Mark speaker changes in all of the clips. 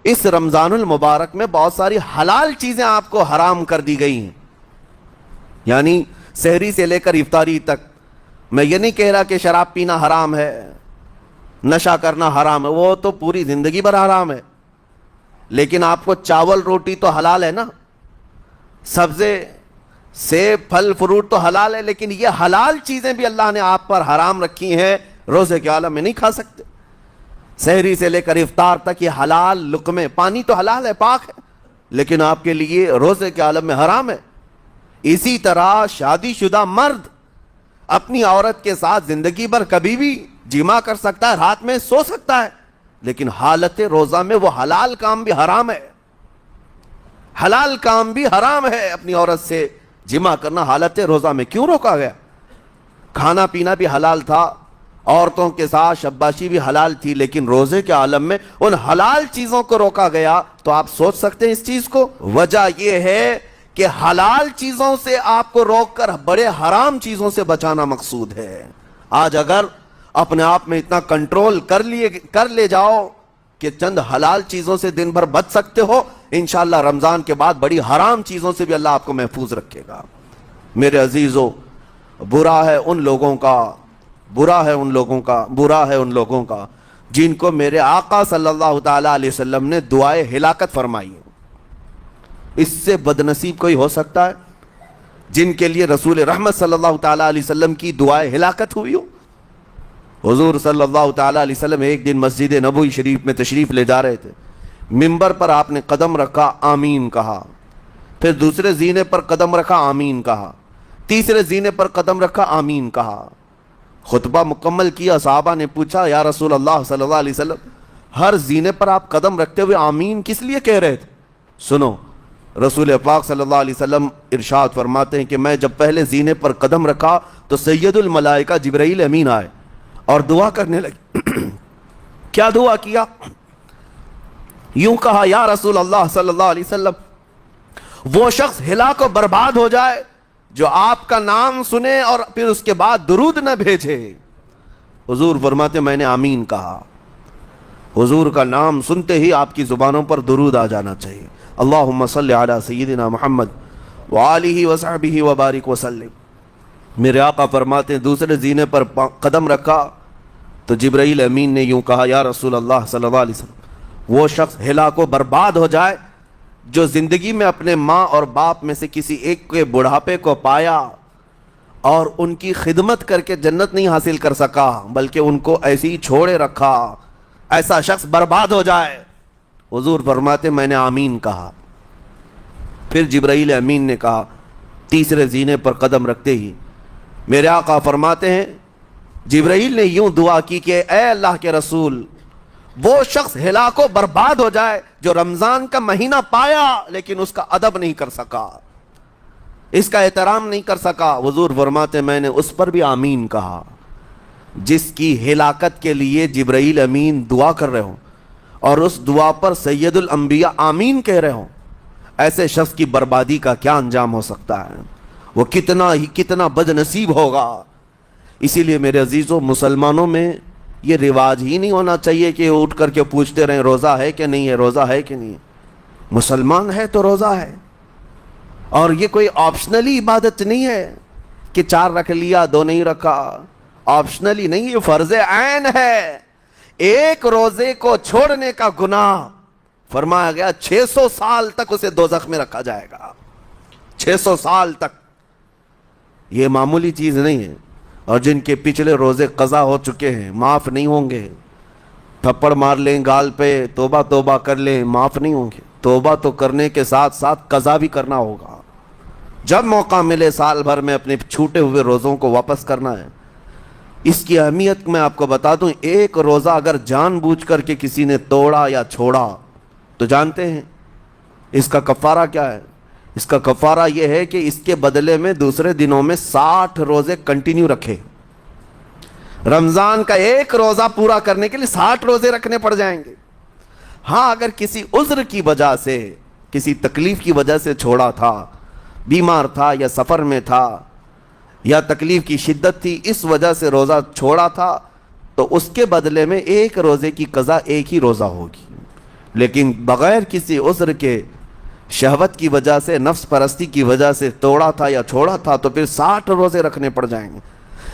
Speaker 1: اس رمضان المبارک میں بہت ساری حلال چیزیں آپ کو حرام کر دی گئی ہیں، یعنی سحری سے لے کر افطاری تک۔ میں یہ نہیں کہہ رہا کہ شراب پینا حرام ہے، نشہ کرنا حرام ہے، وہ تو پوری زندگی بھر حرام ہے، لیکن آپ کو چاول روٹی تو حلال ہے نا، سبزے سیب پھل فروٹ تو حلال ہے، لیکن یہ حلال چیزیں بھی اللہ نے آپ پر حرام رکھی ہیں، روزے کے عالم میں نہیں کھا سکتے۔ سحری سے لے کر افطار تک یہ حلال لقمے، پانی تو حلال ہے، پاک ہے، لیکن آپ کے لیے روزے کے عالم میں حرام ہے۔ اسی طرح شادی شدہ مرد اپنی عورت کے ساتھ زندگی بھر کبھی بھی جمع کر سکتا ہے، رات میں سو سکتا ہے، لیکن حالت روزہ میں وہ حلال کام بھی حرام ہے، حلال کام بھی حرام ہے۔ اپنی عورت سے جمع کرنا حالت روزہ میں کیوں روکا گیا؟ کھانا پینا بھی حلال تھا، عورتوں کے ساتھ شباشی بھی حلال تھی، لیکن روزے کے عالم میں ان حلال چیزوں کو روکا گیا۔ تو آپ سوچ سکتے ہیں اس چیز کو، وجہ یہ ہے کہ حلال چیزوں سے آپ کو روک کر بڑے حرام چیزوں سے بچانا مقصود ہے۔ آج اگر اپنے آپ میں اتنا کنٹرول کر لے جاؤ کہ چند حلال چیزوں سے دن بھر بچ سکتے ہو، انشاءاللہ رمضان کے بعد بڑی حرام چیزوں سے بھی اللہ آپ کو محفوظ رکھے گا۔ میرے عزیزو، برا ہے ان لوگوں کا جن کو میرے آقا صلی اللہ تعالی علیہ وسلم نے دعائے ہلاکت فرمائی ہے۔ اس سے بدنصیب کوئی ہو سکتا ہے جن کے لیے رسول رحمت صلی اللہ تعالی علیہ وسلم کی دعائے ہلاکت ہوئی ہو؟ حضور صلی اللہ تعالی علیہ وسلم ایک دن مسجد نبوی شریف میں تشریف لے جا رہے تھے، منبر پر آپ نے قدم رکھا، آمین کہا، پھر دوسرے زینے پر قدم رکھا، آمین کہا، تیسرے زینے پر قدم رکھا، آمین کہا۔ خطبہ مکمل کیا، صحابہ نے پوچھا یا رسول اللہ صلی اللہ علیہ وسلم، ہر زینے پر آپ قدم رکھتے ہوئے آمین کس لیے کہہ رہے تھے؟ سنو، رسول پاک صلی اللہ علیہ وسلم ارشاد فرماتے ہیں کہ میں جب پہلے زینے پر قدم رکھا تو سید الملائکہ جبرائیل امین آئے اور دعا کرنے لگے۔ کیا دعا کیا؟ یوں کہا، یا رسول اللہ صلی اللہ علیہ وسلم، وہ شخص ہلاک و برباد ہو جائے جو آپ کا نام سنے اور پھر اس کے بعد درود نہ بھیجے۔ حضور فرماتے میں نے آمین کہا۔ حضور کا نام سنتے ہی آپ کی زبانوں پر درود آ جانا چاہیے، اللہم صلی علی سیدنا محمد وآلہ وصحبہ وبارک وسلم۔ میرے آقا فرماتے ہیں دوسرے زینے پر قدم رکھا تو جبرائیل امین نے یوں کہا، یا رسول اللہ صلی اللہ علیہ وسلم، وہ شخص ہلاک و برباد ہو جائے جو زندگی میں اپنے ماں اور باپ میں سے کسی ایک کے بڑھاپے کو پایا اور ان کی خدمت کر کے جنت نہیں حاصل کر سکا بلکہ ان کو ایسے ہی چھوڑے رکھا، ایسا شخص برباد ہو جائے۔ حضور فرماتے میں نے آمین کہا۔ پھر جبرائیل امین نے کہا، تیسرے زینے پر قدم رکھتے ہی میرے آقا فرماتے ہیں جبرائیل نے یوں دعا کی کہ اے اللہ کے رسول، وہ شخص ہلاک و برباد ہو جائے جو رمضان کا مہینہ پایا لیکن اس کا ادب نہیں کر سکا، اس کا احترام نہیں کر سکا۔ حضور فرماتے میں نے اس پر بھی آمین کہا۔ جس کی ہلاکت کے لیے جبرائیل امین دعا کر رہے ہوں اور اس دعا پر سید الانبیاء آمین کہہ رہے ہوں، ایسے شخص کی بربادی کا کیا انجام ہو سکتا ہے؟ وہ کتنا بد نصیب ہوگا۔ اسی لیے میرے عزیزوں، مسلمانوں میں یہ رواج ہی نہیں ہونا چاہیے کہ اٹھ کر کے پوچھتے رہیں روزہ ہے کہ نہیں ہے، روزہ ہے کہ نہیں ہے۔ مسلمان ہے تو روزہ ہے، اور یہ کوئی آپشنلی عبادت نہیں ہے کہ 4 رکھ لیا 2 نہیں رکھا، آپشنلی نہیں، یہ فرض عین ہے۔ ایک روزے کو چھوڑنے کا گناہ فرمایا گیا 600 سال تک اسے دوزخ میں رکھا جائے گا، 600 سال تک۔ یہ معمولی چیز نہیں ہے، اور جن کے پچھلے روزے قضا ہو چکے ہیں معاف نہیں ہوں گے۔ تھپڑ مار لیں گال پہ، توبہ توبہ کر لیں، معاف نہیں ہوں گے۔ توبہ تو کرنے کے ساتھ ساتھ قضا بھی کرنا ہوگا۔ جب موقع ملے سال بھر میں اپنے چھوٹے ہوئے روزوں کو واپس کرنا ہے۔ اس کی اہمیت میں آپ کو بتا دوں، ایک روزہ اگر جان بوجھ کر کے کسی نے توڑا یا چھوڑا تو جانتے ہیں اس کا کفارہ کیا ہے؟ اس کا کفارہ یہ ہے کہ اس کے بدلے میں دوسرے دنوں میں 60 روزے کنٹینیو رکھے۔ رمضان کا ایک روزہ پورا کرنے کے لیے 60 روزے رکھنے پڑ جائیں گے۔ ہاں، اگر کسی عذر کی وجہ سے، کسی تکلیف کی وجہ سے چھوڑا تھا، بیمار تھا یا سفر میں تھا یا تکلیف کی شدت تھی، اس وجہ سے روزہ چھوڑا تھا، تو اس کے بدلے میں ایک روزے کی قضا ایک ہی روزہ ہوگی۔ لیکن بغیر کسی عذر کے شہوت کی وجہ سے، نفس پرستی کی وجہ سے توڑا تھا یا چھوڑا تھا تو پھر 60 روزے رکھنے پڑ جائیں گے۔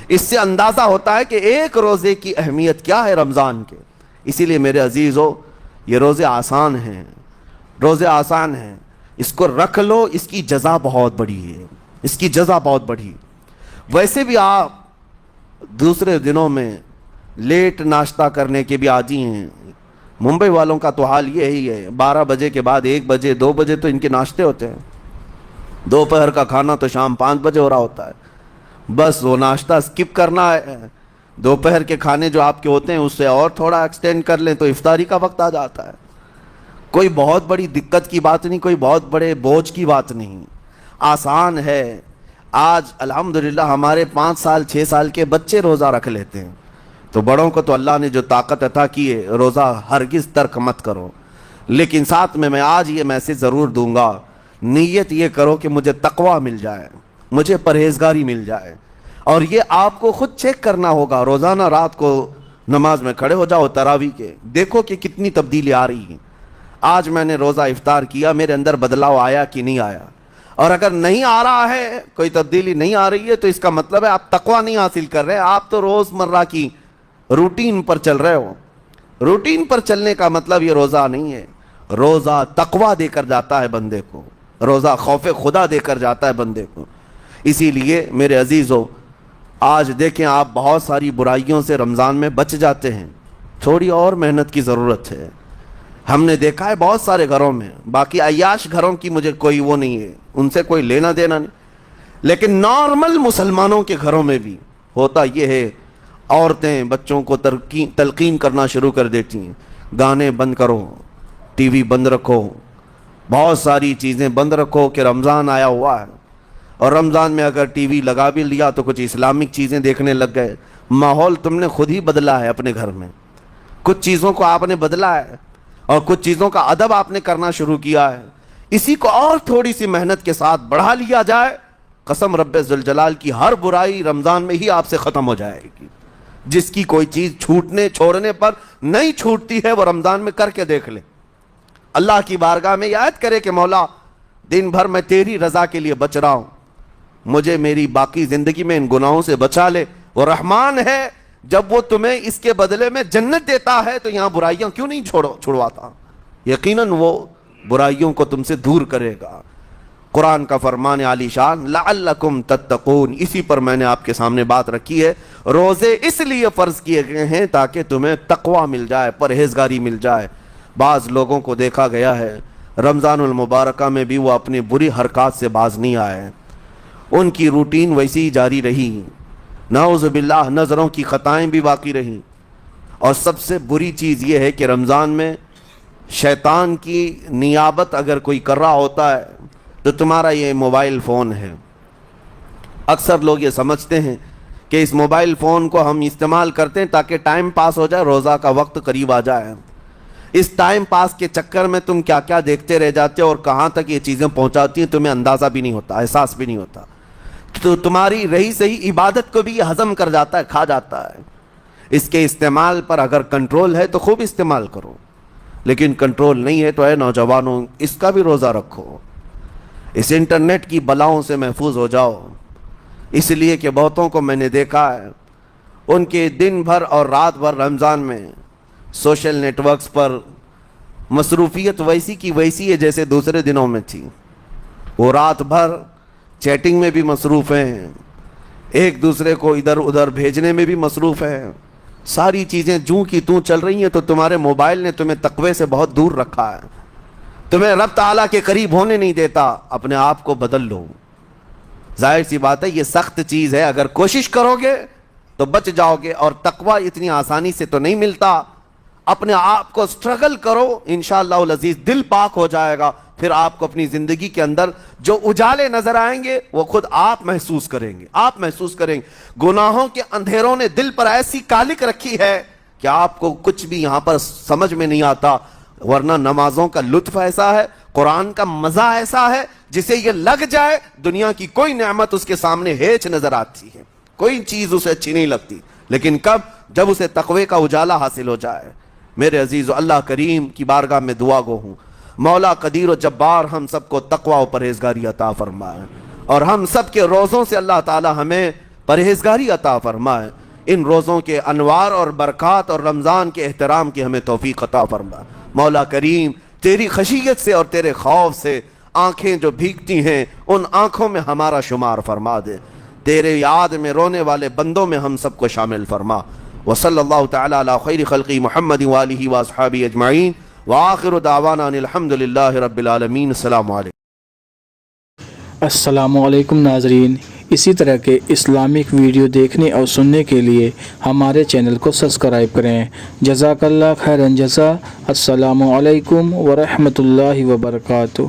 Speaker 1: اس سے اندازہ ہوتا ہے کہ ایک روزے کی اہمیت کیا ہے رمضان کے۔ اسی لیے میرے عزیزو، یہ روزے آسان ہیں، روزے آسان ہیں، اس کو رکھ لو، اس کی جزا بہت بڑی ہے، اس کی جزا بہت بڑی۔ ویسے بھی آپ دوسرے دنوں میں لیٹ ناشتہ کرنے کے بھی عادی ہیں۔ ممبئی والوں کا تو حال یہی ہے، 12 بجے کے بعد 1 بجے 2 بجے تو ان کے ناشتے ہوتے ہیں، دوپہر کا کھانا تو شام 5 بجے ہو رہا ہوتا ہے۔ بس وہ ناشتہ اسکپ کرنا ہے، دوپہر کے کھانے جو آپ کے ہوتے ہیں اس سے اور تھوڑا ایکسٹینڈ کر لیں تو افطاری کا وقت آ جاتا ہے۔ کوئی بہت بڑی دقت کی بات نہیں، کوئی بہت بڑے بوجھ کی بات نہیں، آسان ہے۔ آج الحمدللہ ہمارے 5 سال 6 سال کے بچے روزہ رکھ لیتے ہیں، تو بڑوں کو تو اللہ نے جو طاقت عطا کی ہے، روزہ ہرگز ترک مت کرو۔ لیکن ساتھ میں آج یہ میسج ضرور دوں گا، نیت یہ کرو کہ مجھے تقوی مل جائے، مجھے پرہیزگاری مل جائے، اور یہ آپ کو خود چیک کرنا ہوگا۔ روزانہ رات کو نماز میں کھڑے ہو جاؤ تراویح کے، دیکھو کہ کتنی تبدیلی آ رہی ہے۔ آج میں نے روزہ افطار کیا، میرے اندر بدلاؤ آیا کہ نہیں آیا؟ اور اگر نہیں آ رہا ہے، کوئی تبدیلی نہیں آ رہی ہے، تو اس کا مطلب ہے آپ تقوی نہیں حاصل کر رہے، آپ تو روز مرہ کی روٹین پر چل رہے ہو۔ روٹین پر چلنے کا مطلب یہ روزہ نہیں ہے۔ روزہ تقوی دے کر جاتا ہے بندے کو، روزہ خوف خدا دے کر جاتا ہے بندے کو۔ اسی لیے میرے عزیزو، آج دیکھیں آپ بہت ساری برائیوں سے رمضان میں بچ جاتے ہیں، تھوڑی اور محنت کی ضرورت ہے۔ ہم نے دیکھا ہے بہت سارے گھروں میں، باقی عیاش گھروں کی مجھے کوئی وہ نہیں ہے، ان سے کوئی لینا دینا نہیں، لیکن نارمل مسلمانوں کے گھروں میں بھی ہوتا یہ ہے، عورتیں بچوں کو تلقین کرنا شروع کر دیتی ہیں، گانے بند کرو، ٹی وی بند رکھو، بہت ساری چیزیں بند رکھو کہ رمضان آیا ہوا ہے۔ اور رمضان میں اگر ٹی وی لگا بھی لیا تو کچھ اسلامک چیزیں دیکھنے لگ گئے۔ ماحول تم نے خود ہی بدلا ہے اپنے گھر میں، کچھ چیزوں کو آپ نے بدلا ہے اور کچھ چیزوں کا ادب آپ نے کرنا شروع کیا ہے۔ اسی کو اور تھوڑی سی محنت کے ساتھ بڑھا لیا جائے، قسم رب ذوالجلال کی، ہر برائی رمضان میں ہی آپ سے ختم ہو جائے گی۔ جس کی کوئی چیز چھوڑنے پر نہیں چھوٹتی ہے، وہ رمضان میں کر کے دیکھ لے، اللہ کی بارگاہ میں یاد کرے کہ مولا دن بھر میں تیری رضا کے لیے بچ رہا ہوں، مجھے میری باقی زندگی میں ان گناہوں سے بچا لے۔ وہ رحمان ہے، جب وہ تمہیں اس کے بدلے میں جنت دیتا ہے تو یہاں برائیاں کیوں نہیں چھڑواتا؟ یقیناً وہ برائیوں کو تم سے دور کرے گا۔ قرآن کا فرمان عالی شان، لعلکم تتقون، اسی پر میں نے آپ کے سامنے بات رکھی ہے۔ روزے اس لیے فرض کیے گئے ہیں تاکہ تمہیں تقوی مل جائے، پرہیزگاری مل جائے۔ بعض لوگوں کو دیکھا گیا ہے رمضان المبارکہ میں بھی وہ اپنی بری حرکات سے باز نہیں آئے، ان کی روٹین ویسی ہی جاری رہی، نعوذ باللہ نظروں کی خطائیں بھی باقی رہیں۔ اور سب سے بری چیز یہ ہے کہ رمضان میں شیطان کی نیابت اگر کوئی کر رہا ہوتا ہے تو تمہارا یہ موبائل فون ہے۔ اکثر لوگ یہ سمجھتے ہیں کہ اس موبائل فون کو ہم استعمال کرتے ہیں تاکہ ٹائم پاس ہو جائے، روزہ کا وقت قریب آ جائے۔ اس ٹائم پاس کے چکر میں تم کیا کیا دیکھتے رہ جاتے ہو اور کہاں تک یہ چیزیں پہنچاتی ہیں تمہیں اندازہ بھی نہیں ہوتا، احساس بھی نہیں ہوتا، تو تمہاری رہی صحیح عبادت کو بھی یہ ہضم کر جاتا ہے، کھا جاتا ہے۔ اس کے استعمال پر اگر کنٹرول ہے تو خوب استعمال کرو، لیکن کنٹرول نہیں ہے تو اے نوجوانوں اس کا بھی روزہ رکھو، اس انٹرنیٹ کی بلاؤں سے محفوظ ہو جاؤ۔ اس لیے کہ بہتوں کو میں نے دیکھا ہے ان کے دن بھر اور رات بھر رمضان میں سوشل نیٹ ورکس پر مصروفیت ویسی کی ویسی ہے جیسے دوسرے دنوں میں تھی۔ وہ رات بھر چیٹنگ میں بھی مصروف ہیں، ایک دوسرے کو ادھر ادھر بھیجنے میں بھی مصروف ہیں، ساری چیزیں جوں کی توں چل رہی ہیں۔ تو تمہارے موبائل نے تمہیں تقوی سے بہت دور رکھا ہے، تمہیں رب تعالیٰ کے قریب ہونے نہیں دیتا۔ اپنے آپ کو بدل لو۔ ظاہر سی بات ہے یہ سخت چیز ہے، اگر کوشش کرو گے تو بچ جاؤ گے، اور تقوی اتنی آسانی سے تو نہیں ملتا۔ اپنے آپ کو سٹرگل کرو، انشاءاللہ العزیز دل پاک ہو جائے گا، پھر آپ کو اپنی زندگی کے اندر جو اجالے نظر آئیں گے وہ خود آپ محسوس کریں گے، آپ محسوس کریں گے۔ گناہوں کے اندھیروں نے دل پر ایسی کالک رکھی ہے کہ آپ کو کچھ بھی یہاں پر سمجھ میں نہیں آتا، ورنہ نمازوں کا لطف ایسا ہے، قرآن کا مزہ ایسا ہے، جسے یہ لگ جائے دنیا کی کوئی نعمت اس کے سامنے ہیچ نظر آتی ہے، کوئی چیز اسے اچھی نہیں لگتی، لیکن کب؟ جب اسے تقوی کا اجالا حاصل ہو جائے۔ میرے عزیز اللہ کریم کی بارگاہ میں دعا گو ہوں، مولا قدیر و جبار ہم سب کو تقوی و پرہیزگاری عطا فرمائے، اور ہم سب کے روزوں سے اللہ تعالی ہمیں پرہیزگاری عطا فرمائے، ان روزوں کے انوار اور برکات اور رمضان کے احترام کی ہمیں توفیق عطا فرمائے۔ مولا کریم تیری خشیت سے اور تیرے خوف سے آنکھیں جو بھیگتی ہیں ان آنکھوں میں ہمارا شمار فرما دے، تیرے یاد میں رونے والے بندوں میں ہم سب کو شامل فرما۔ وصلی اللہ تعالی علی خیر خلقی محمد وآلہ واصحابہ اجمعین، وآخر دعوانا ان الحمد للہ رب العالمین۔ السلام علیکم۔
Speaker 2: السلام علیکم ناظرین، اسی طرح کے اسلامک ویڈیو دیکھنے اور سننے کے لیے ہمارے چینل کو سبسکرائب کریں۔ جزاک اللہ خیرا جزا۔ السلام علیکم ورحمۃ اللہ وبرکاتہ۔